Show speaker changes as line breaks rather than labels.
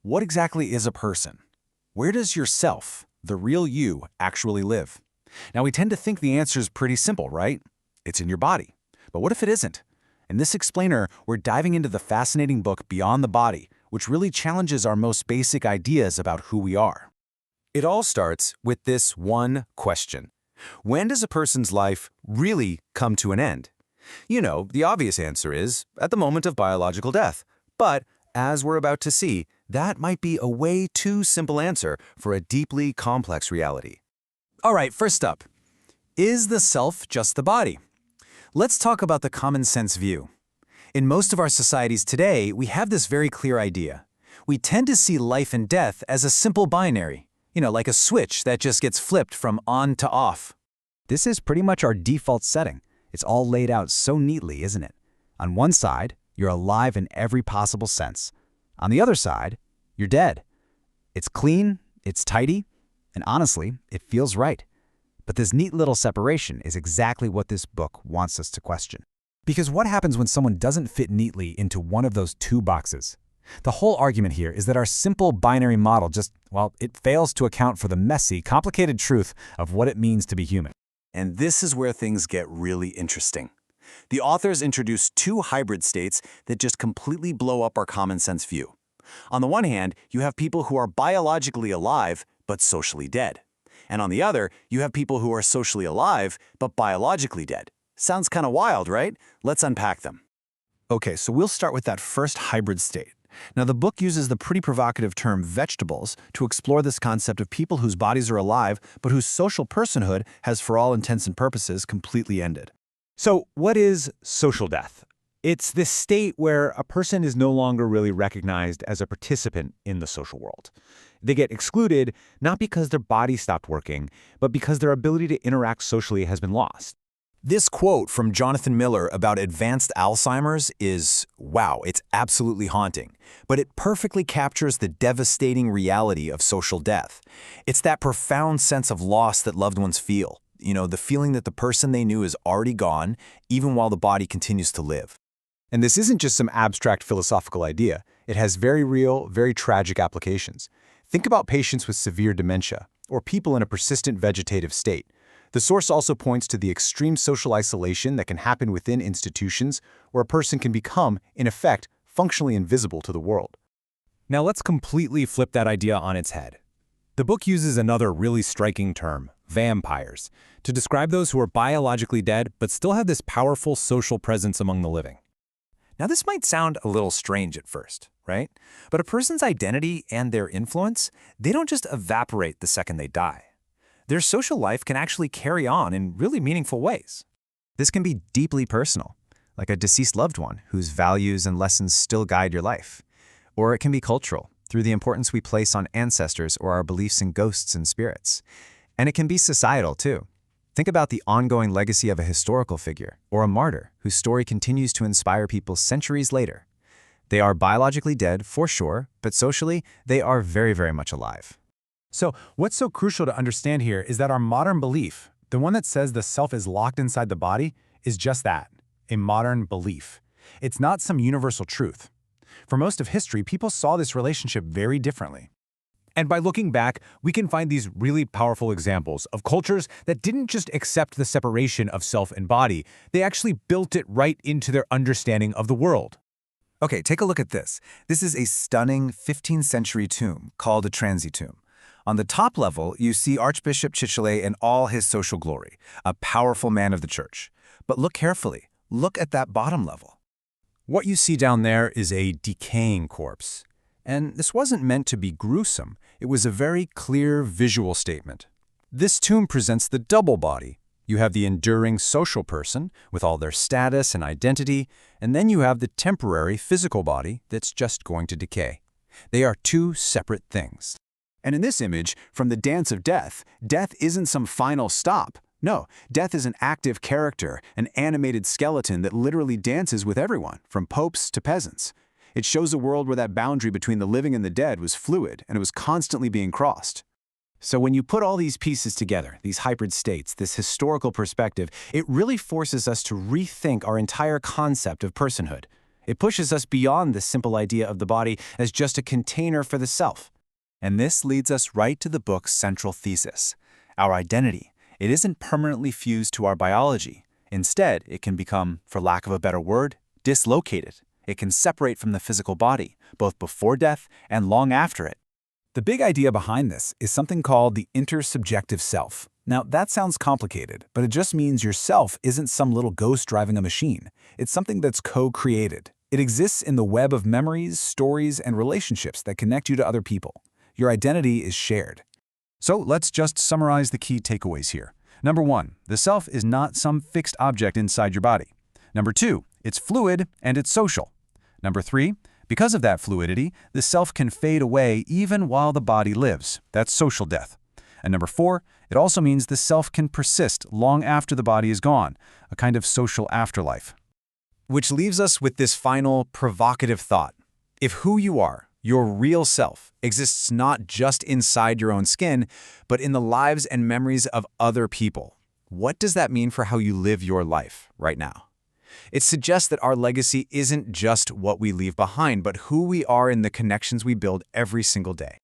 what exactly is a person? Where does yourself, the real you, actually live? Now, we tend to think the answer is pretty simple, right? It's in your body. But what if it isn't? In this explainer, we're diving into the fascinating book Beyond the Body, which really challenges our most basic ideas about who we are. It all starts with this one question. When does a person's life really come to an end? You know, the obvious answer is at the moment of biological death. But, as we're about to see, that might be a way too simple answer for a deeply complex reality. All right, first up, is the self just the body? Let's talk about the common sense view. In most of our societies today, we have this very clear idea. We tend to see life and death as a simple binary, like a switch that just gets flipped from on to off. This is pretty much our default setting. It's all laid out so neatly, isn't it? On one side, you're alive in every possible sense. On the other side, you're dead. It's clean, it's tidy, and honestly, it feels right. But this neat little separation is exactly what this book wants us to question. Because what happens when someone doesn't fit neatly into one of those two boxes? The whole argument here is that our simple binary model it fails to account for the messy, complicated truth of what it means to be human. And this is where things get really interesting. The authors introduce two hybrid states that just completely blow up our common sense view. On the one hand, you have people who are biologically alive, but socially dead. And on the other, you have people who are socially alive, but biologically dead. Sounds kind of wild, right? Let's unpack them. Okay, so we'll start with that first hybrid state. Now, the book uses the pretty provocative term vegetables to explore this concept of people whose bodies are alive, but whose social personhood has, for all intents and purposes, completely ended.
So, what is social death? It's this state where a person is no longer really recognized as a participant in the social world. They get excluded not because their body stopped working, but because their ability to interact socially has been lost.
This quote from Jonathan Miller about advanced Alzheimer's is, wow, it's absolutely haunting. But it perfectly captures the devastating reality of social death. It's that profound sense of loss that loved ones feel. The feeling that the person they knew is already gone, even while the body continues to live.
And this isn't just some abstract philosophical idea. It has very real, very tragic applications. Think about patients with severe dementia, or people in a persistent vegetative state. The source also points to the extreme social isolation that can happen within institutions, where a person can become, in effect, functionally invisible to the world. Now let's completely flip that idea on its head. The book uses another really striking term, vampires, to describe those who are biologically dead but still have this powerful social presence among the living.
Now, this might sound a little strange at first, right? But a person's identity and their influence, they don't just evaporate the second they die. Their social life can actually carry on in really meaningful ways. This can be deeply personal, like a deceased loved one whose values and lessons still guide your life. Or it can be cultural, through the importance we place on ancestors or our beliefs in ghosts and spirits. And it can be societal, too. Think about the ongoing legacy of a historical figure or a martyr whose story continues to inspire people centuries later. They are biologically dead, for sure, but socially, they are very, very much alive.
So what's so crucial to understand here is that our modern belief, the one that says the self is locked inside the body, is just that, a modern belief. It's not some universal truth. For most of history, people saw this relationship very differently. And by looking back, we can find these really powerful examples of cultures that didn't just accept the separation of self and body, they actually built it right into their understanding of the world.
Okay, take a look at this. This is a stunning 15th century tomb called a transitomb. On the top level, you see Archbishop Chichele in all his social glory, a powerful man of the church. But look carefully. Look at that bottom level. What you see down there is a decaying corpse. And this wasn't meant to be gruesome. It was a very clear visual statement. This tomb presents the double body. You have the enduring social person with all their status and identity, and then you have the temporary physical body that's just going to decay. They are two separate things. And in this image, from the dance of death, death isn't some final stop. No, death is an active character, an animated skeleton that literally dances with everyone, from popes to peasants. It shows a world where that boundary between the living and the dead was fluid, and it was constantly being crossed. So when you put all these pieces together, these hybrid states, this historical perspective, it really forces us to rethink our entire concept of personhood. It pushes us beyond the simple idea of the body as just a container for the self.
And this leads us right to the book's central thesis. Our identity, it isn't permanently fused to our biology. Instead, it can become, for lack of a better word, dislocated. It can separate from the physical body, both before death and long after it.
The big idea behind this is something called the intersubjective self. Now, that sounds complicated, but it just means your self isn't some little ghost driving a machine. It's something that's co-created. It exists in the web of memories, stories, and relationships that connect you to other people. Your identity is shared.
So let's just summarize the key takeaways here. Number 1, the self is not some fixed object inside your body. Number 2, it's fluid and it's social. Number 3, because of that fluidity, the self can fade away even while the body lives. That's social death. And number 4, it also means the self can persist long after the body is gone, a kind of social afterlife.
Which leaves us with this final provocative thought. If who you are, your real self, exists not just inside your own skin, but in the lives and memories of other people, what does that mean for how you live your life right now? It suggests that our legacy isn't just what we leave behind, but who we are in the connections we build every single day.